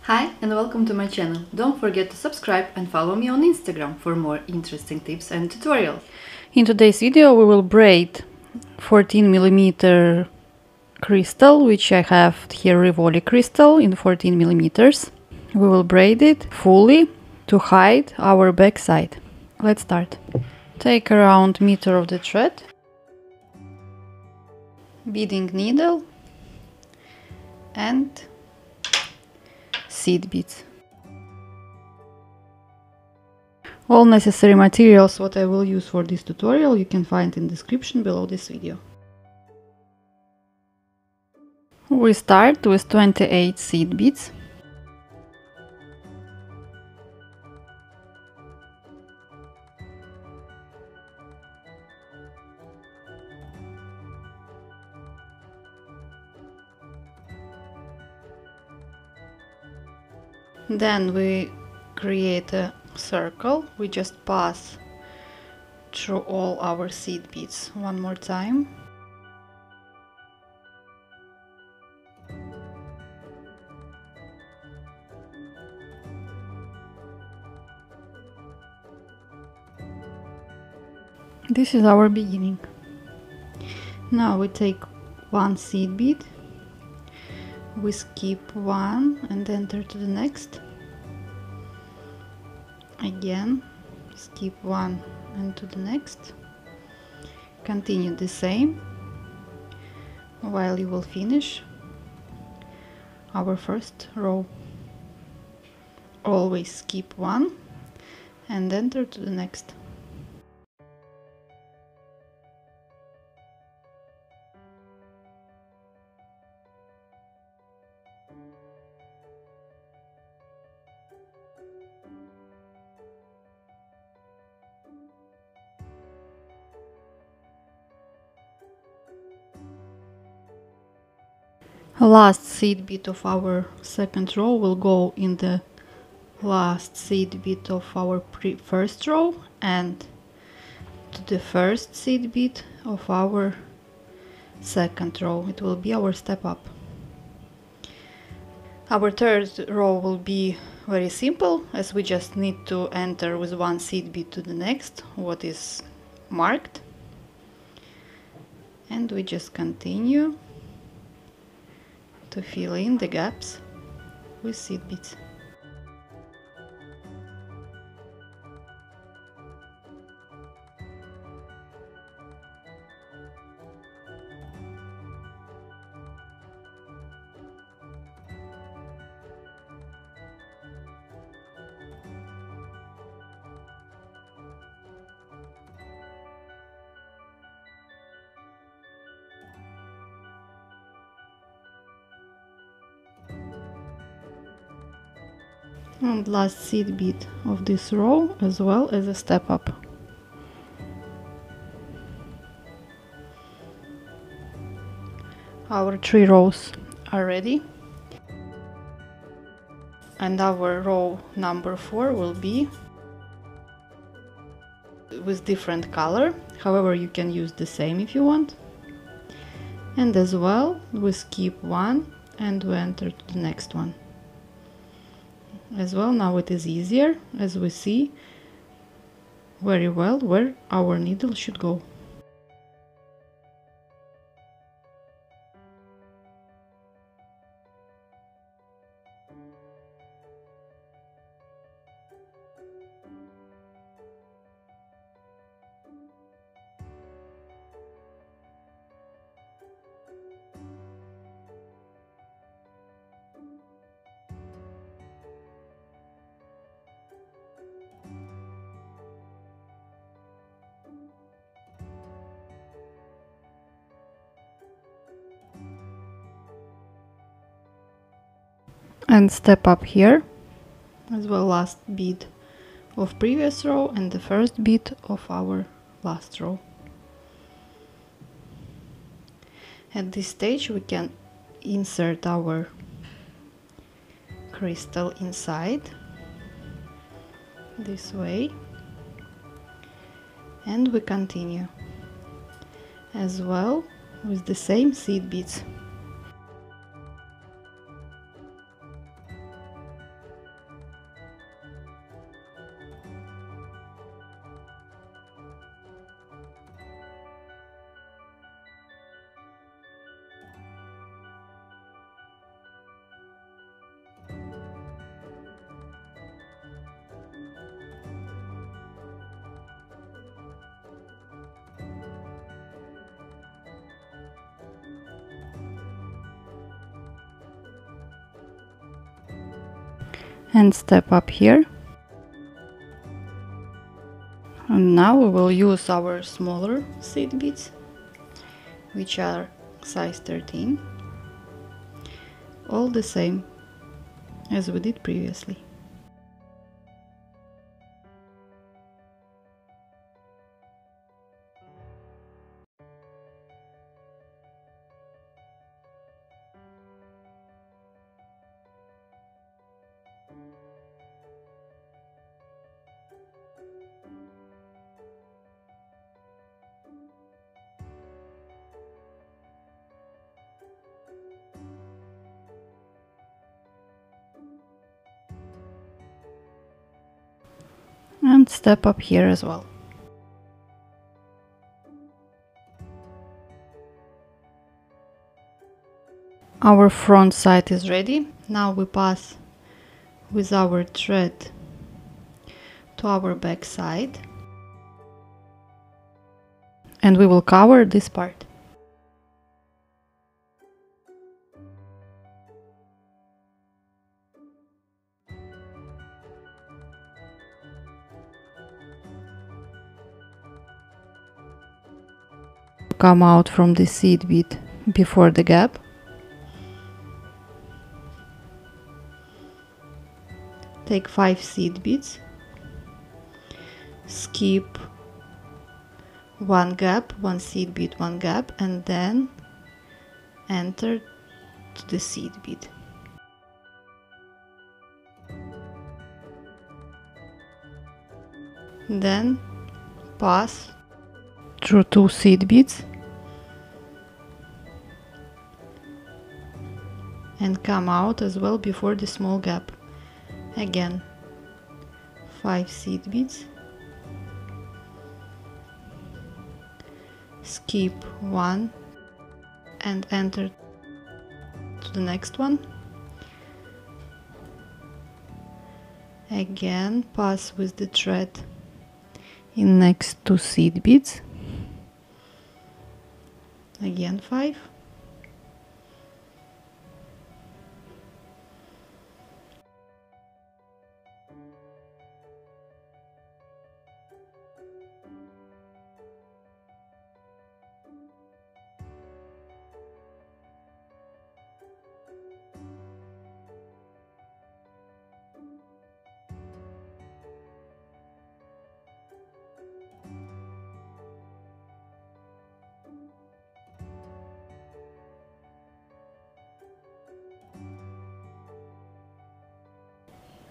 Hi and welcome to my channel. Don't forget to subscribe and follow me on Instagram for more interesting tips and tutorials. In today's video we will braid 14mm crystal, which I have here RIVOLI crystal in 14mm. We will braid it fully to hide our back side. Let's start. Take around meter of the thread, beading needle and seed beads. All necessary materials what I will use for this tutorial you can find in the description below this video. We start with 28 seed beads. Then we create a circle. We just pass through all our seed beads one more time. This is our beginning. Now we take one seed bead, we skip one and enter to the next. Again, skip one and to the next. Continue the same while you will finish our first row. Always skip one and enter to the next. Last seed bead of our second row will go in the last seed bead of our first row and to the first seed bead of our second row. It will be our step up. Our third row will be very simple, as we just need to enter with one seed bead to the next, what is marked, and we just continue to fill in the gaps with seed beads. And last seed bead of this row as well as a step up. Our 3 rows are ready, and our row number 4 will be with different color. However, you can use the same if you want. And as well, we skip one and we enter to the next one. As well, now it is easier, as we see very well where our needle should go. And step up here as well, last bead of previous row and the first bead of our last row. At this stage we can insert our crystal inside this way, and we continue as well with the same seed beads. and step up here. And now we will use our smaller seed beads, which are size 13, all the same as we did previously. And step up here as well. Our front side is ready. Now we pass with our thread to our back side, and we will cover this part. Come out from the seed bead before the gap. Take 5 seed beads, skip 1 gap, 1 seed bead, 1 gap, and then enter to the seed bead. Then pass through 2 seed beads and come out as well before the small gap. Again 5 seed beads, skip 1 and enter to the next one. Again pass with the thread in next 2 seed beads, again 5,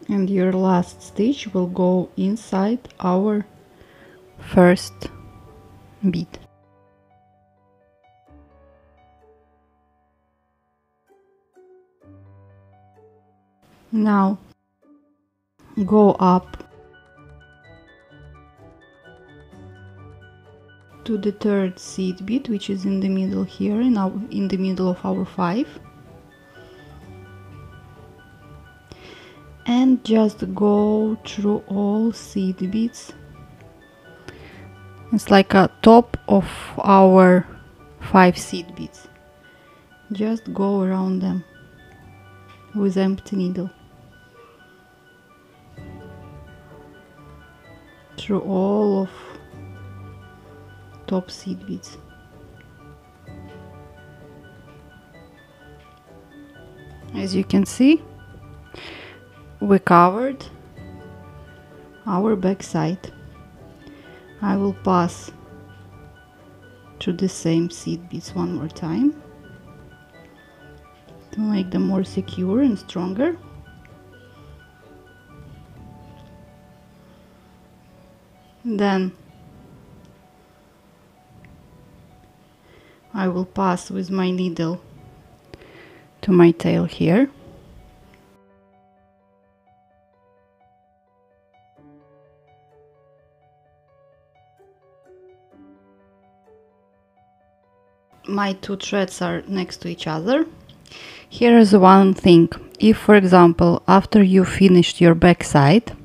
and your last stitch will go inside our first bead. Now go up to the 3rd seed bead, which is in the middle here, in the middle of our 5, and just go through all seed beads. It's like a top of our 5 seed beads. Just go around them with empty needle through all of top seed beads. As you can see, we covered our back side. I will pass through the same seed beads one more time to make them more secure and stronger. Then I will pass with my needle to my tail here. My 2 threads are next to each other. Here is one thing. If, for example, after you finished your back side,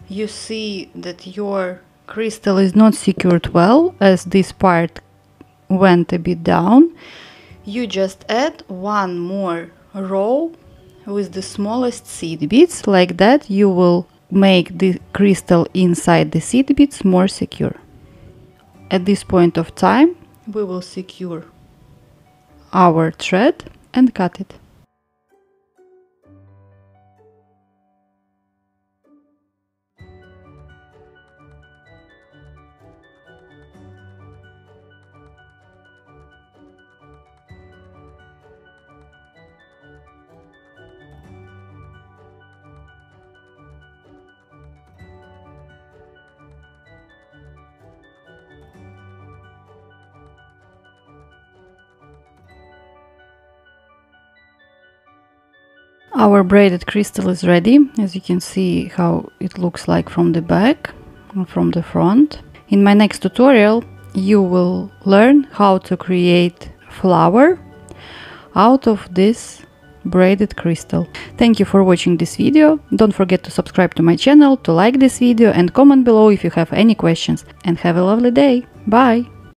you see that your crystal is not secured well, as this part went a bit down, you just add one more row with the smallest seed beads. Like that you will make the crystal inside the seed beads more secure. At this point of time we will secure our thread and cut it. Our braided crystal is ready. As you can see how it looks like from the back and from the front. In my next tutorial you will learn how to create flower out of this braided crystal. Thank you for watching this video. Don't forget to subscribe to my channel, to like this video and comment below if you have any questions. And have a lovely day. Bye!